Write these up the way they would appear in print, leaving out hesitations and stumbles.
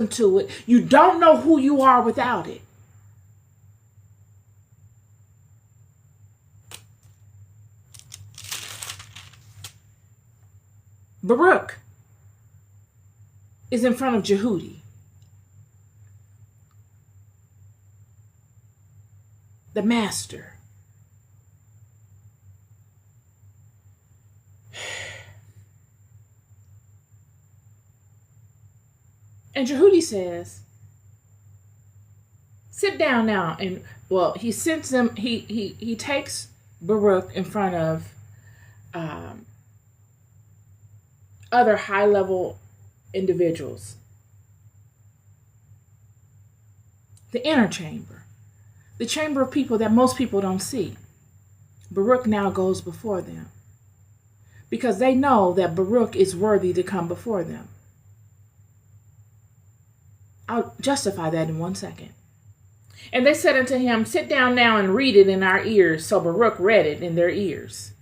to it. You don't know who you are without it. Baruch is in front of Jehudi, the master. And Jehudi says, sit down now. And well, he sends him, he takes Baruch in front of other high-level individuals. The inner chamber, the chamber of people that most people don't see. Baruch now goes before them because they know that Baruch is worthy to come before them. I'll justify that in 1 second. And they said unto him, sit down now and read it in our ears. So Baruch read it in their ears.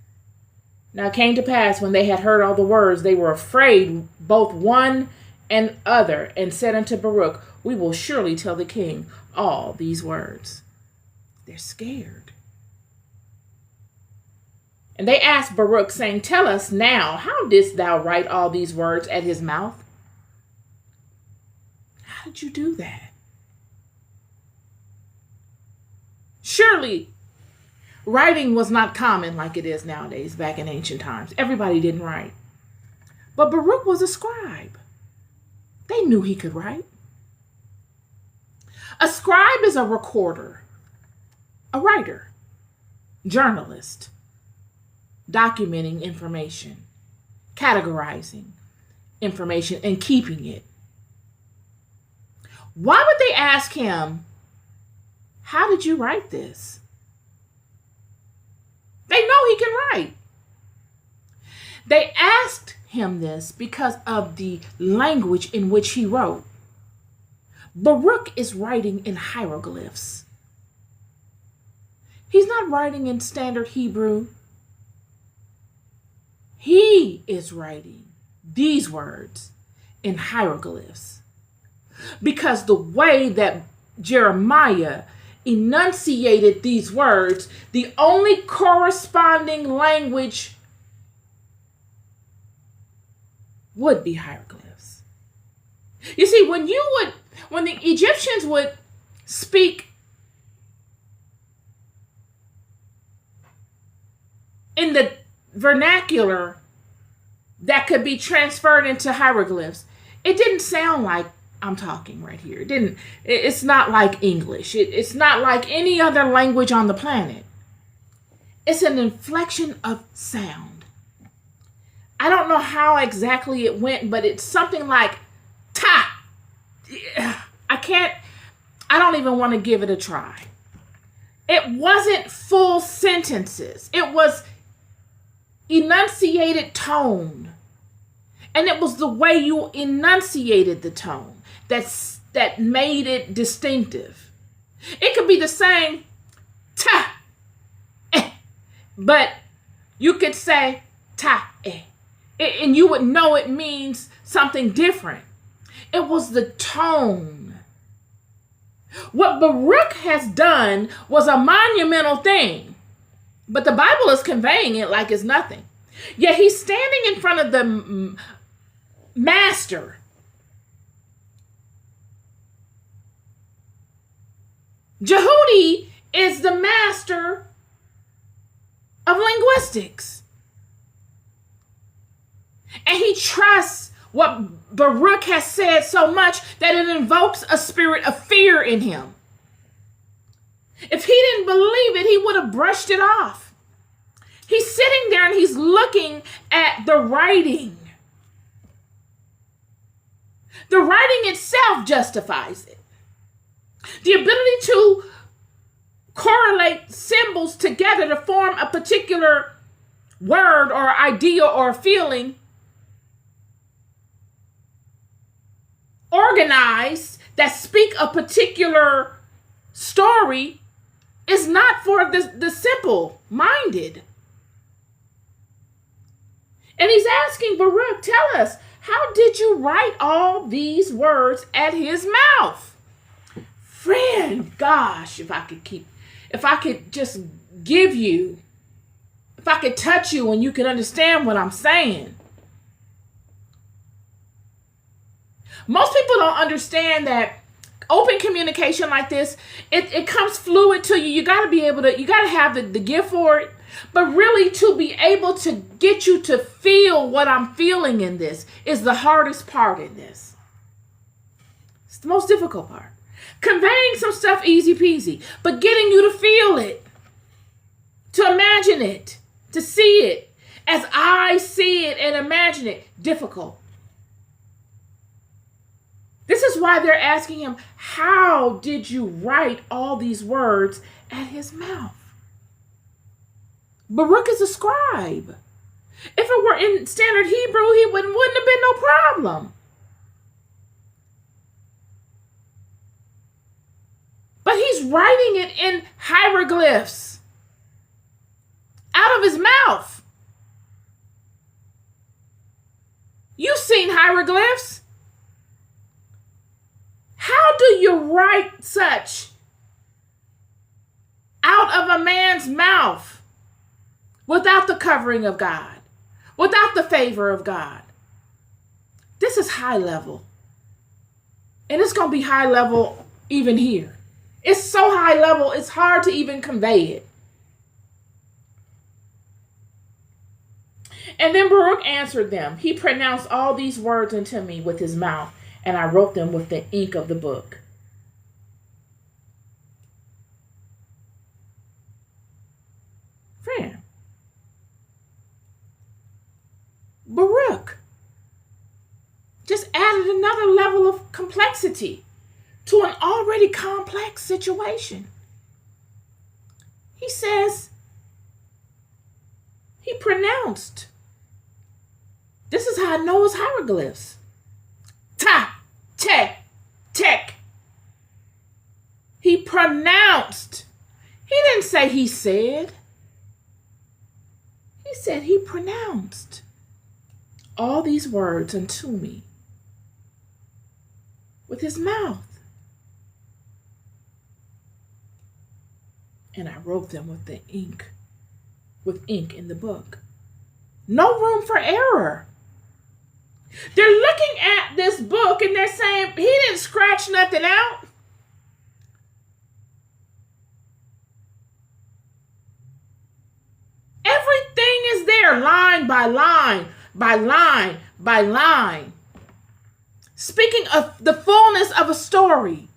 Now it came to pass, when they had heard all the words, they were afraid, both one and other, and said unto Baruch, we will surely tell the king all these words. They're scared. And they asked Baruch, saying, tell us now, how didst thou write all these words at his mouth? How did you do that? Surely writing was not common like it is nowadays back in ancient times. Everybody didn't write. But Baruch was a scribe. They knew he could write. A scribe is a recorder, a writer, journalist, documenting information, categorizing information, and keeping it. Why would they ask him, how did you write this? They know he can write. They asked him this because of the language in which he wrote. Baruch is writing in hieroglyphs. He's not writing in standard Hebrew. He is writing these words in hieroglyphs. Because the way that Jeremiah enunciated these words, the only corresponding language would be hieroglyphs. You see, when the Egyptians would speak in the vernacular that could be transferred into hieroglyphs, it didn't sound like I'm talking right here. It's not like English. It's not like any other language on the planet. It's an inflection of sound. I don't know how exactly it went, but it's something like ta. I don't even want to give it a try. It wasn't full sentences. It was enunciated tone. And it was the way you enunciated the tone that made it distinctive. It could be the same ta, eh, but you could say ta, eh, and you would know it means something different. It was the tone. What Baruch has done was a monumental thing, but the Bible is conveying it like it's nothing. Yet he's standing in front of the master. Jehudi is the master of linguistics. And he trusts what Baruch has said so much that it invokes a spirit of fear in him. If he didn't believe it, he would have brushed it off. He's sitting there and he's looking at the writing. The writing itself justifies it. The ability to correlate symbols together to form a particular word or idea or feeling, organized, that speak a particular story, is not for the simple-minded. And he's asking Baruch, tell us, How did you write all these words at his mouth? Friend, gosh, if I could just give you, if I could touch you and you can understand what I'm saying. Most people don't understand that open communication like this, it comes fluid to you. You got to have the gift for it. But really, to be able to get you to feel what I'm feeling in this is the hardest part in this. It's the most difficult part. Conveying some stuff, easy peasy. But getting you to feel it, to imagine it, to see it, as I see it and imagine it, difficult. This is why they're asking him, how did you write all these words at his mouth? Baruch is a scribe. If it were in standard Hebrew, he wouldn't have been no problem. But he's writing it in hieroglyphs out of his mouth. You've seen hieroglyphs. How do you write such out of a man's mouth without the covering of God, without the favor of God? This is high level. And it's going to be high level even here. It's so high level, it's hard to even convey it. And then Baruch answered them. He pronounced all these words unto me with his mouth, and I wrote them with the ink of the book. Friend, Baruch just added another level of complexity to an already complex situation. He says, he pronounced. This is how I know it's hieroglyphs. Ta, te, tek. He pronounced. He didn't say he said. He said he pronounced all these words unto me with his mouth. And I wrote them with ink in the book. No room for error. They're looking at this book and they're saying, he didn't scratch nothing out. Everything is there, line by line, by line, by line. Speaking of the fullness of a story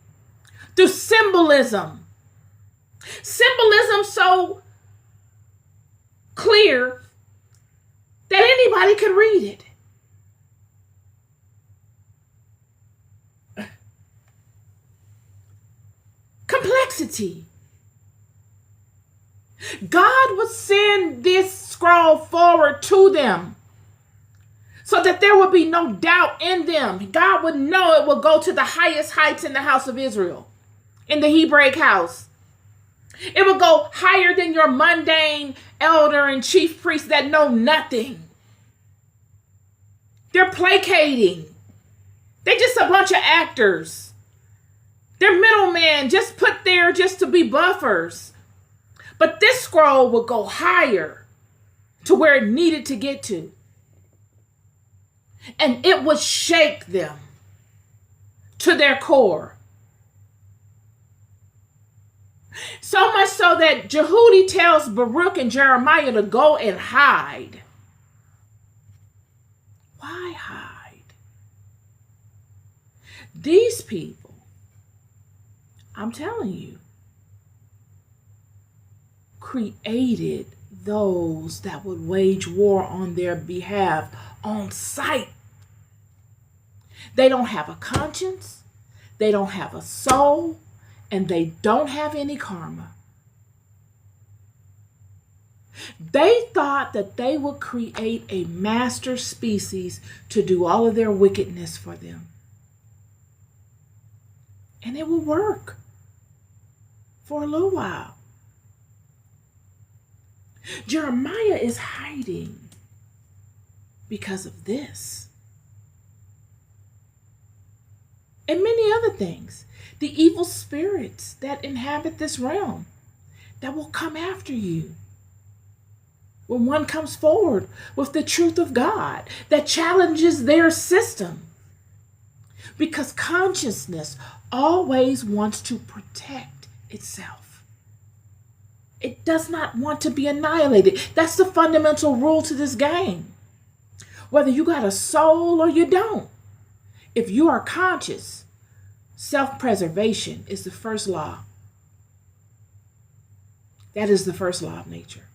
through symbolism. Symbolism so clear that anybody could read it. Complexity. God would send this scroll forward to them so that there would be no doubt in them. God would know it will go to the highest heights in the house of Israel, in the Hebraic house. It would go higher than your mundane elder and chief priest that know nothing. They're placating. They're just a bunch of actors. They're middlemen just put there just to be buffers. But this scroll would go higher to where it needed to get to. And it would shake them to their core. So much so that Jehudi tells Baruch and Jeremiah to go and hide. Why hide? These people, I'm telling you, created those that would wage war on their behalf on sight. They don't have a conscience. They don't have a soul. And they don't have any karma. They thought that they would create a master species to do all of their wickedness for them. And it will work for a little while. Jeremiah is hiding because of this. and many other things. The evil spirits that inhabit this realm that will come after you. When one comes forward with the truth of God that challenges their system. Because consciousness always wants to protect itself. It does not want to be annihilated. That's the fundamental rule to this game. Whether you got a soul or you don't. If you are conscious, self-preservation is the first law. That is the first law of nature.